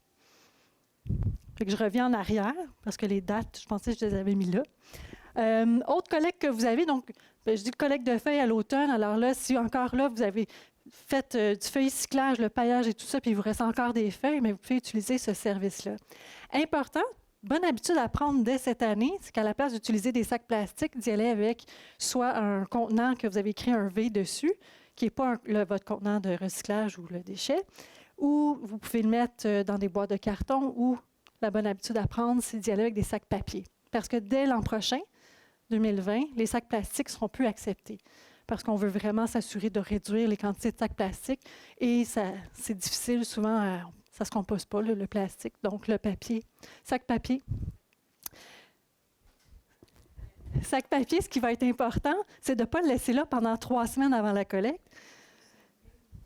A: Fait que je reviens en arrière, parce que les dates, je pensais que je les avais mis là. Autre collecte que vous avez, donc, je dis collecte de feuilles à l'automne. Alors là, si encore là, vous avez fait du feuille-cyclage, le paillage et tout ça, puis il vous reste encore des feuilles, mais vous pouvez utiliser ce service-là. Important, bonne habitude à prendre dès cette année, c'est qu'à la place d'utiliser des sacs plastiques, d'y aller avec soit un contenant que vous avez écrit un V dessus, qui n'est pas votre contenant de recyclage ou le déchet, ou vous pouvez le mettre dans des boîtes de carton, ou la bonne habitude à prendre, c'est d'y aller avec des sacs papier. Parce que dès l'an prochain, 2020, les sacs plastiques ne seront plus acceptés parce qu'on veut vraiment s'assurer de réduire les quantités de sacs plastiques et c'est difficile souvent, ça ne se compose pas, le plastique, donc le papier. Sac papier. Sac papier, ce qui va être important, c'est de ne pas le laisser là pendant 3 semaines avant la collecte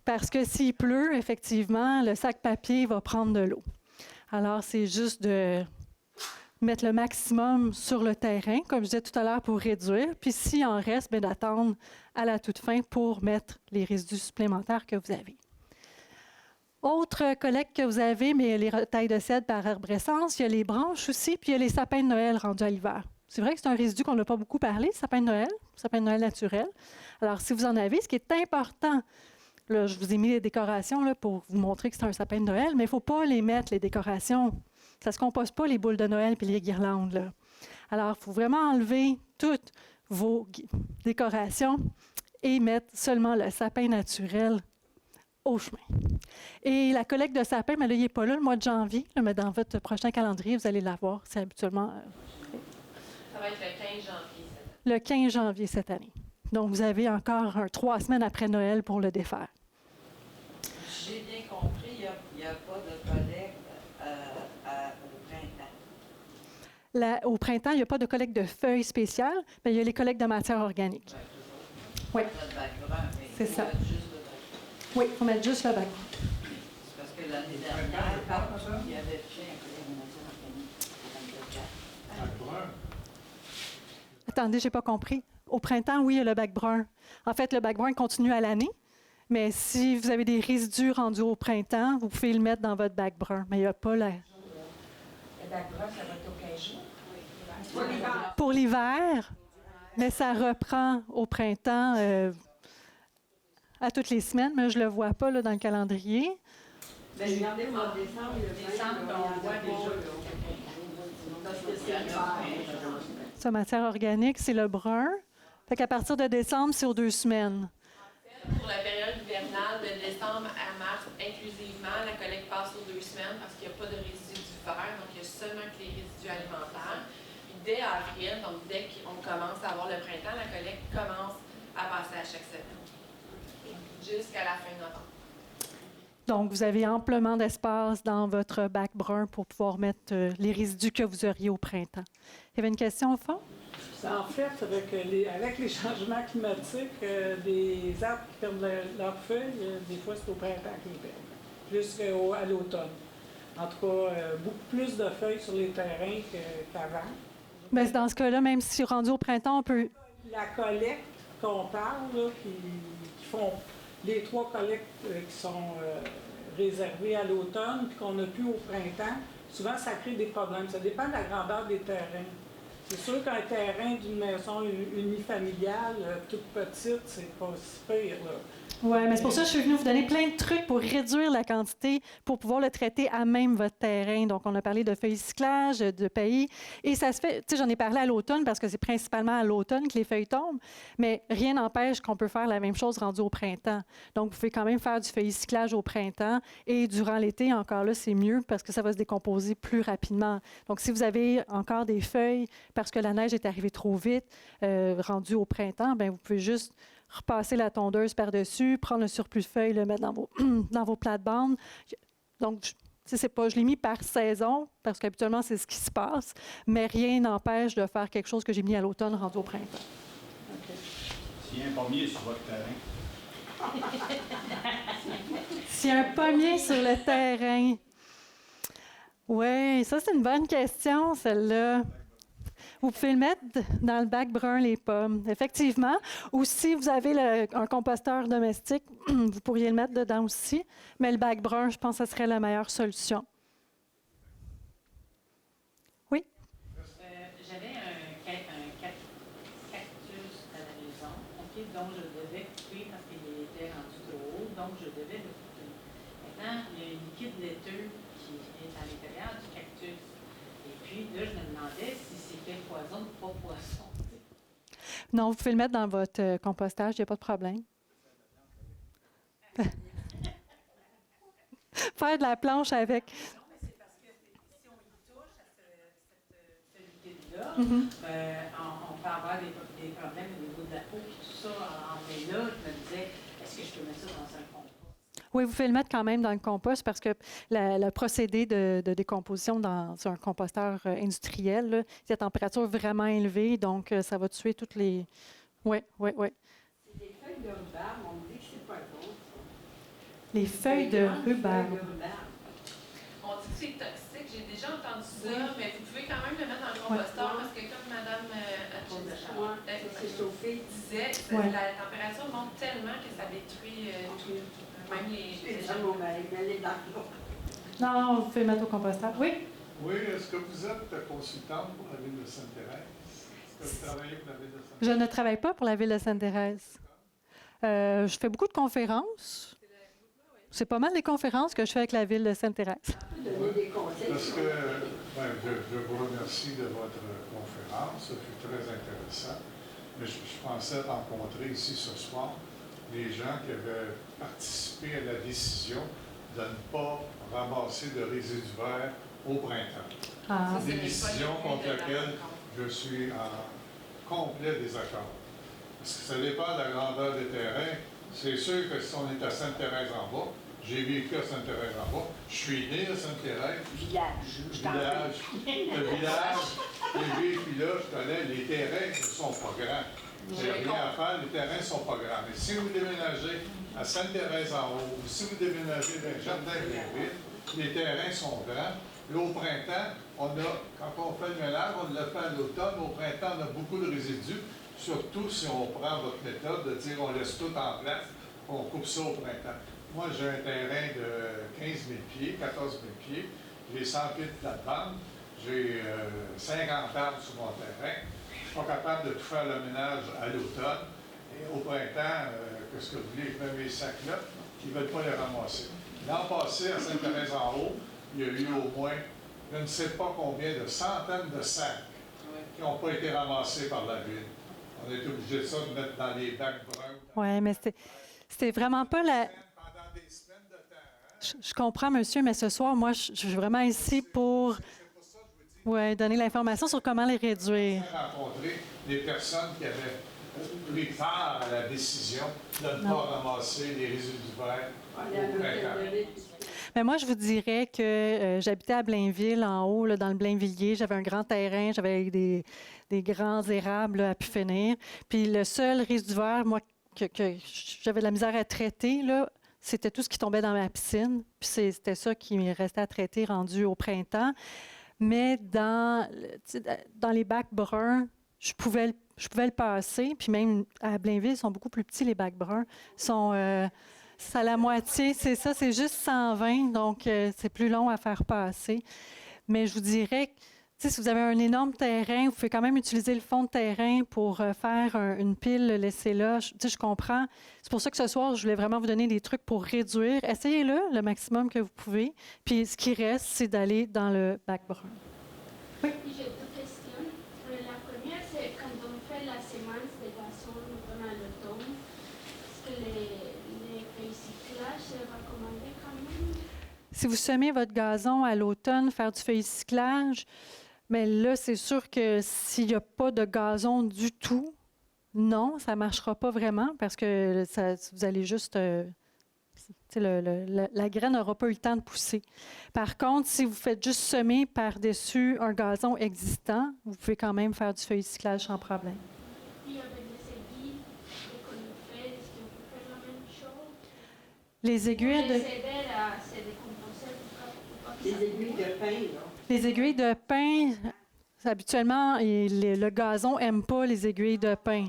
A: parce que s'il pleut, effectivement, le sac papier va prendre de l'eau. Alors, c'est juste de mettre le maximum sur le terrain, comme je disais tout à l'heure, pour réduire. Puis s'il en reste, d'attendre à la toute fin pour mettre les résidus supplémentaires que vous avez. Autre collecte que vous avez, mais les retailles de cèdre par arborescence, il y a les branches aussi, puis il y a les sapins de Noël rendus à l'hiver. C'est vrai que c'est un résidu qu'on n'a pas beaucoup parlé, sapin de Noël naturel. Alors, si vous en avez, ce qui est important, là, je vous ai mis les décorations là, pour vous montrer que c'est un sapin de Noël, mais il ne faut pas les mettre, les décorations. Ça ne se compose pas, les boules de Noël et les guirlandes. Là. Alors, il faut vraiment enlever toutes vos décorations et mettre seulement le sapin naturel au chemin. Et la collecte de sapin, mais là, il n'est pas là le mois de janvier, là, mais dans votre prochain calendrier, vous allez l'avoir. C'est habituellement...
F: Ça va être le 15 janvier cette année.
A: Le 15 janvier cette année. Donc, vous avez encore 3 semaines après Noël pour le défaire.
G: J'ai bien compris, il n'y a pas de collecte au printemps.
A: Au printemps, il n'y a pas de collecte de feuilles spéciales, mais il y a les collectes de matière organique. Oui, c'est ça. Oui, il faut mettre juste le bac.
G: Parce que l'année dernière, il y avait fait un collecte de matière organique.
A: Attendez, je n'ai pas compris. Au printemps, oui, il y a le bac brun. En fait, le bac brun continue à l'année, mais si vous avez des résidus rendus au printemps, vous pouvez le mettre dans votre bac brun, mais il n'y a pas la...
C: Le bac brun, ça va être au 15 jours.
A: Pour l'hiver, mais ça reprend au printemps à toutes les semaines, mais je ne le vois pas là, dans le calendrier.
G: Ben, regardez, au mois de décembre,
E: On voit déjà.
G: parce que c'est l'hiver.
A: Sa matière organique, c'est le brun. Fait qu'à partir de décembre, c'est aux 2 semaines.
H: Pour la période hivernale, de décembre à mars, inclusivement, la collecte passe aux 2 semaines parce qu'il n'y a pas de résidus d'hiver, donc il y a seulement que les résidus alimentaires. Puis dès avril, donc dès qu'on commence à avoir le printemps, la collecte commence à passer à chaque semaine, jusqu'à la fin novembre.
A: Donc, vous avez amplement d'espace dans votre bac brun pour pouvoir mettre les résidus que vous auriez au printemps. Il y avait une question au fond?
I: En fait, avec les changements climatiques, des arbres qui perdent leurs feuilles, des fois c'est au printemps qu'ils les perdent, plus qu'à l'automne. En tout cas, beaucoup plus de feuilles sur les terrains qu'avant.
A: Bien, dans ce cas-là, même si rendu au printemps, on peut...
I: La collecte qu'on parle, là, qui font les 3 collectes qui sont réservées à l'automne, puis qu'on n'a plus au printemps, souvent ça crée des problèmes. Ça dépend de la grandeur des terrains. C'est sûr qu'un terrain d'une maison unifamiliale, toute petite, c'est pas si pire, là.
A: Oui, mais c'est pour ça que je suis venue vous donner plein de trucs pour réduire la quantité, pour pouvoir le traiter à même votre terrain. Donc, on a parlé de feuilles cyclage, de pays. Et ça se fait, tu sais, j'en ai parlé à l'automne parce que c'est principalement à l'automne que les feuilles tombent, mais rien n'empêche qu'on peut faire la même chose rendu au printemps. Donc, vous pouvez quand même faire du feuille cyclage au printemps et durant l'été, encore là, c'est mieux parce que ça va se décomposer plus rapidement. Donc, si vous avez encore des feuilles parce que la neige est arrivée trop vite, rendu au printemps, bien, vous pouvez juste repasser la tondeuse par-dessus, prendre le surplus de feuilles, le mettre dans vos, dans vos plates-bandes. Donc, c'est pas, je l'ai mis par saison, parce qu'habituellement, c'est ce qui se passe, mais rien n'empêche de faire quelque chose que j'ai mis à l'automne rendu au printemps.
I: Okay.
B: S'il y a un pommier sur votre terrain.
A: S'il y a un pommier sur le terrain. Oui, ça, c'est une bonne question, celle-là. Vous pouvez le mettre dans le bac brun, les pommes, effectivement. Ou si vous avez un composteur domestique, vous pourriez le mettre dedans aussi. Mais le bac brun, je pense que ce serait la meilleure solution. Oui?
E: J'avais un cactus à la maison, dont je devais couper parce qu'il était rendu trop haut, donc je devais le couper. Maintenant, il y a un liquide laiteux qui est à l'intérieur du cactus. Et puis là, je me demandais si c'était poison ou pas poison.
A: Non, vous pouvez le mettre dans votre compostage, il n'y a pas de problème. Faire de la planche avec.
E: Non, mais c'est parce que si on y touche à ce liquide-là, on peut avoir des problèmes au niveau de la peau et tout ça. Mais là, je me disais, est-ce que je peux mettre ça dans un compost?
A: Oui, vous pouvez le mettre quand même dans le compost parce que le procédé de décomposition sur un composteur industriel, là, c'est à température vraiment élevée, donc ça va tuer toutes les... Oui.
G: C'est des feuilles de rhubarbe, on me dit que c'est pas bon.
A: Les feuilles de rhubarbe.
H: On dit que c'est toxique, j'ai déjà entendu ça, mais vous pouvez quand même le mettre dans le composteur parce que comme Mme
G: Chauffé.
H: disait, la température monte tellement que ça détruit même les
G: Mon mari met les dents.
A: Non, vous pouvez le mettre au composteur. Oui?
B: Oui, est-ce que vous êtes consultante pour la ville de Sainte-Thérèse? Est-ce que vous travaillez pour la ville de Sainte-Thérèse?
A: Je ne travaille pas pour la ville de Sainte-Thérèse. Je fais beaucoup de conférences. C'est pas mal les conférences que je fais avec la ville de Sainte-Thérèse.
G: Donner des conseils.
B: Parce que je vous remercie de votre conférence, ça fut très intéressant. Mais je pensais rencontrer ici ce soir des gens qui avaient participé à la décision de ne pas ramasser de résidus verts au printemps.
A: Ah.
B: C'est une décision contre laquelle je suis en complet désaccord. Parce que ça dépend de la grandeur des terrains. C'est sûr que si on est à Sainte-Thérèse en bas, j'ai vécu à Sainte-Thérèse en bas, je suis né à Sainte-Thérèse. Le village, j'ai vécu là, je connais, les terrains ne sont pas grands. J'ai rien à faire, les terrains ne sont pas grands. Mais si vous déménagez à Sainte-Thérèse en haut, ou si vous déménagez dans le jardin de la ville, les terrains sont grands. Là, au printemps, quand on fait le ménage, on le fait à l'automne. Au printemps, on a beaucoup de résidus, surtout si on prend votre méthode de dire on laisse tout en place, on coupe ça au printemps. Moi, j'ai un terrain de 15 000 pieds, 14 000 pieds, j'ai 100 pieds de plate-bande, j'ai 50 arbres sur mon terrain. Je ne suis pas capable de tout faire le ménage à l'automne. Et au printemps, qu'est-ce que vous voulez, je mets mes sacs là, ils ne veulent pas les ramasser. L'an passé, à Sainte-Thérèse-en-Haut, il y a eu au moins, je ne sais pas combien de centaines de sacs qui n'ont pas été ramassés par la ville. On a été obligé de ça, de mettre dans les bacs bruns.
A: Oui, mais c'était vraiment pas la...
B: Pendant des semaines de temps. Hein?
A: Je comprends, monsieur, mais ce soir, moi, je suis vraiment ici pour donner l'information sur comment les réduire.
B: J'ai rencontré des personnes qui avaient pris part à la décision de ne pas ramasser les résidus verts au printemps.
A: Mais moi, je vous dirais que j'habitais à Blainville, en haut, là, dans le Blainvilliers. J'avais un grand terrain, j'avais des grands érables là, à pu finir. Puis le seul résidu vert, moi, que j'avais de la misère à traiter, là, c'était tout ce qui tombait dans ma piscine. Puis c'était ça qui me restait à traiter rendu au printemps. Mais dans les bacs bruns, je pouvais le passer. Puis même à Blainville, ils sont beaucoup plus petits, les bacs bruns. Ils sont... c'est à la moitié, c'est ça, c'est juste 120, donc c'est plus long à faire passer. Mais je vous dirais que si vous avez un énorme terrain, vous pouvez quand même utiliser le fond de terrain pour faire une pile, laisser là. Je comprends. C'est pour ça que ce soir, je voulais vraiment vous donner des trucs pour réduire. Essayez-le le maximum que vous pouvez. Puis ce qui reste, c'est d'aller dans le bac brun.
J: Oui. J'ai deux questions. La première, c'est quand on fait la semence de gazon pendant l'automne, est-ce que les feuilles-cyclages, c'est recommandé quand même?
A: Si vous semez votre gazon à l'automne, faire du feuilly-cyclage, mais là, c'est sûr que s'il n'y a pas de gazon du tout, non, ça ne marchera pas vraiment parce que vous allez juste... la graine n'aura pas eu le temps de pousser. Par contre, si vous faites juste semer par-dessus un gazon existant, vous pouvez quand même faire du feuilly-cyclage sans problème.
J: Puis avec les aiguilles qu'on fait, est-ce que vous faites la même chose?
A: Les aiguilles de...
J: c'est décomposé ou pas?
G: Les aiguilles de pain, là.
A: Les aiguilles de pin, habituellement, le gazon n'aime pas les aiguilles de pin.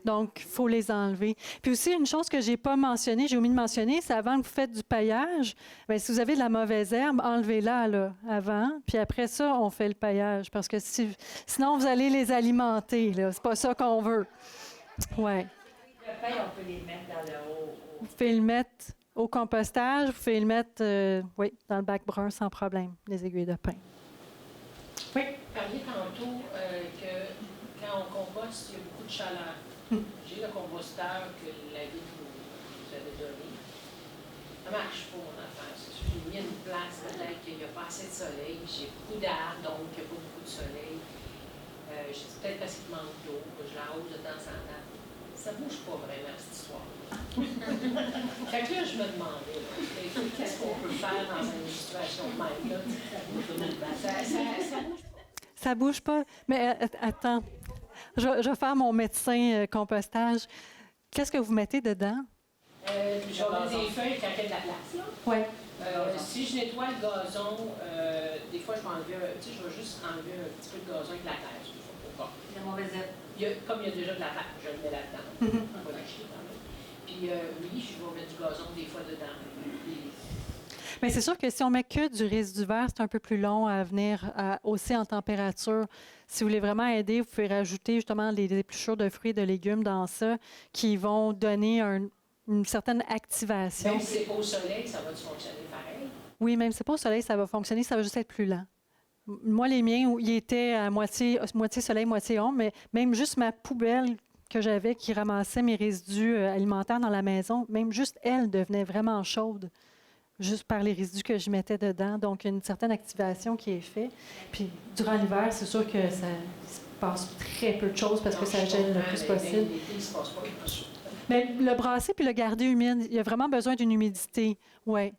A: Donc, il faut les enlever. Puis aussi, une chose que je n'ai pas mentionnée, j'ai omis de mentionner, c'est avant que vous faites du paillage, bien, si vous avez de la mauvaise herbe, enlevez-la là, avant. Puis après ça, on fait le paillage. Parce que sinon, vous allez les alimenter. Ce n'est pas ça qu'on veut. Ouais.
C: Le pain, on peut les mettre dans le haut.
A: Vous pouvez le mettre au compostage, vous pouvez le mettre dans le bac brun sans problème, les aiguilles de pin. Oui.
K: Vous parliez tantôt que quand on composte, il y a beaucoup de chaleur. J'ai le composteur que la ville vous avait donné. Ça ne marche pas, mon affaire. J'ai mis une place, peut-être qu'il n'y a pas assez de soleil. J'ai beaucoup d'arbres, donc il n'y a pas beaucoup de soleil. J'ai dit peut-être parce qu'il manque d'eau, que je l'arrose de temps en temps. Ça ne bouge pas vraiment, cette histoire. Fait que là, je me demandais, qu'est-ce qu'on peut faire dans une situation de même, là? Ça bouge pas.
A: Ça bouge pas. Mais attends, je vais faire mon médecin compostage. Qu'est-ce que vous mettez dedans?
K: Je vais mettre des feuilles quand il y a de la place, là.
A: Oui.
K: Si je nettoie le gazon, des fois, je vais enlever, je vais juste enlever un petit peu de gazon avec la terre.
C: La mauvaise herbe.
K: Comme il y a déjà de la terre, je le mets là-dedans. On va l'acheter quand même. Puis oui, je vais mettre du gazon des fois dedans.
A: Mais c'est sûr que si on met que du résidu vert, c'est un peu plus long à venir hausser en température. Si vous voulez vraiment aider, vous pouvez rajouter justement les épluchures de fruits et de légumes dans ça qui vont donner une certaine activation.
K: Même si c'est pas au soleil, ça va fonctionner pareil?
A: Oui, même si c'est pas au soleil, ça va fonctionner, ça va juste être plus lent. Moi, les miens, ils étaient à moitié soleil, moitié ombre, mais même juste ma poubelle que j'avais qui ramassait mes résidus alimentaires dans la maison, même juste elle devenait vraiment chaude, juste par les résidus que je mettais dedans. Donc, une certaine activation qui est faite. Puis, durant l'hiver, c'est sûr que ça se passe très peu de choses parce que ça gèle le plus possible. Mais le brasser puis le garder humide, il y a vraiment besoin d'une humidité. Oui.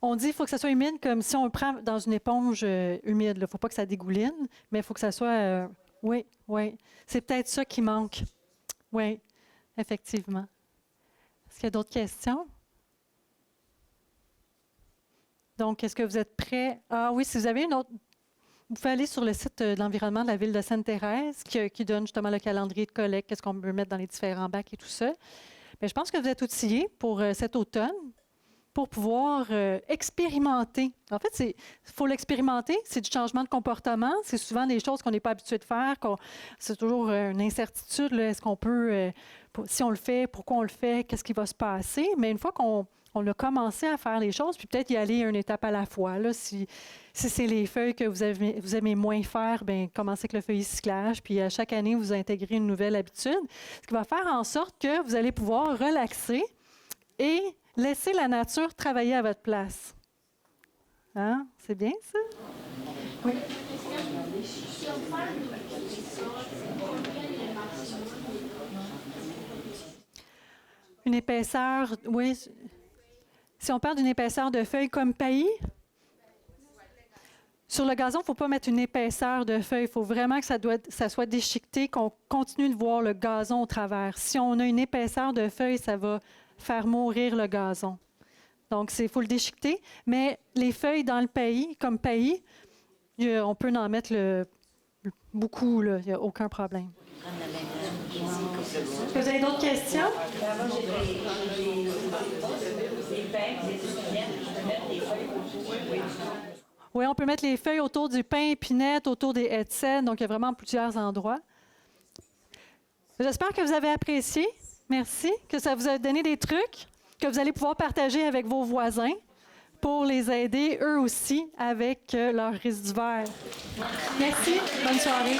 A: On dit qu'il faut que ça soit humide comme si on le prend dans une éponge humide. Il ne faut pas que ça dégouline, mais il faut que ça soit... oui. C'est peut-être ça qui manque. Oui, effectivement. Est-ce qu'il y a d'autres questions? Donc, est-ce que vous êtes prêts? Ah oui, si vous avez une autre... Vous pouvez aller sur le site de l'environnement de la ville de Sainte-Thérèse qui donne justement le calendrier de collecte, qu'est-ce qu'on peut mettre dans les différents bacs et tout ça. Mais je pense que vous êtes outillés pour cet automne. pour pouvoir expérimenter. En fait, il faut l'expérimenter. C'est du changement de comportement. C'est souvent des choses qu'on n'est pas habitué de faire. C'est toujours une incertitude. Est-ce qu'on peut, si on le fait, pourquoi on le fait, qu'est-ce qui va se passer? Mais une fois qu'on a commencé à faire les choses, puis peut-être y aller une étape à la fois. Là, si c'est les feuilles que vous aimez moins faire, bien, commencez avec le feuilly-cyclage, puis à chaque année, vous intégrez une nouvelle habitude, ce qui va faire en sorte que vous allez pouvoir relaxer et laisser la nature travailler à votre place. Hein? C'est bien, ça? Oui.
J: Si on parle de l'épisode, combien le maximum?
A: Une épaisseur, oui. Si on parle d'une épaisseur de feuilles comme paillis, sur le gazon, il ne faut pas mettre une épaisseur de feuilles. Il faut vraiment que ça soit déchiqueté, qu'on continue de voir le gazon au travers. Si on a une épaisseur de feuilles, ça va faire mourir le gazon. Donc, il faut le déchiqueter. Mais les feuilles dans le paillis, comme paillis, on peut en mettre beaucoup, là. Il n'y a aucun problème. Est-ce que vous avez d'autres questions?
C: Moi, j'ai des pins, des épinettes, je peux mettre des feuilles autour.
A: Oui, on peut mettre les feuilles autour du pain épinette, autour des haies de cèdre. Donc, il y a vraiment plusieurs endroits. J'espère que vous avez apprécié. Merci. Que ça vous a donné des trucs que vous allez pouvoir partager avec vos voisins pour les aider, eux aussi, avec leurs résidus verts. Merci. Bonne soirée.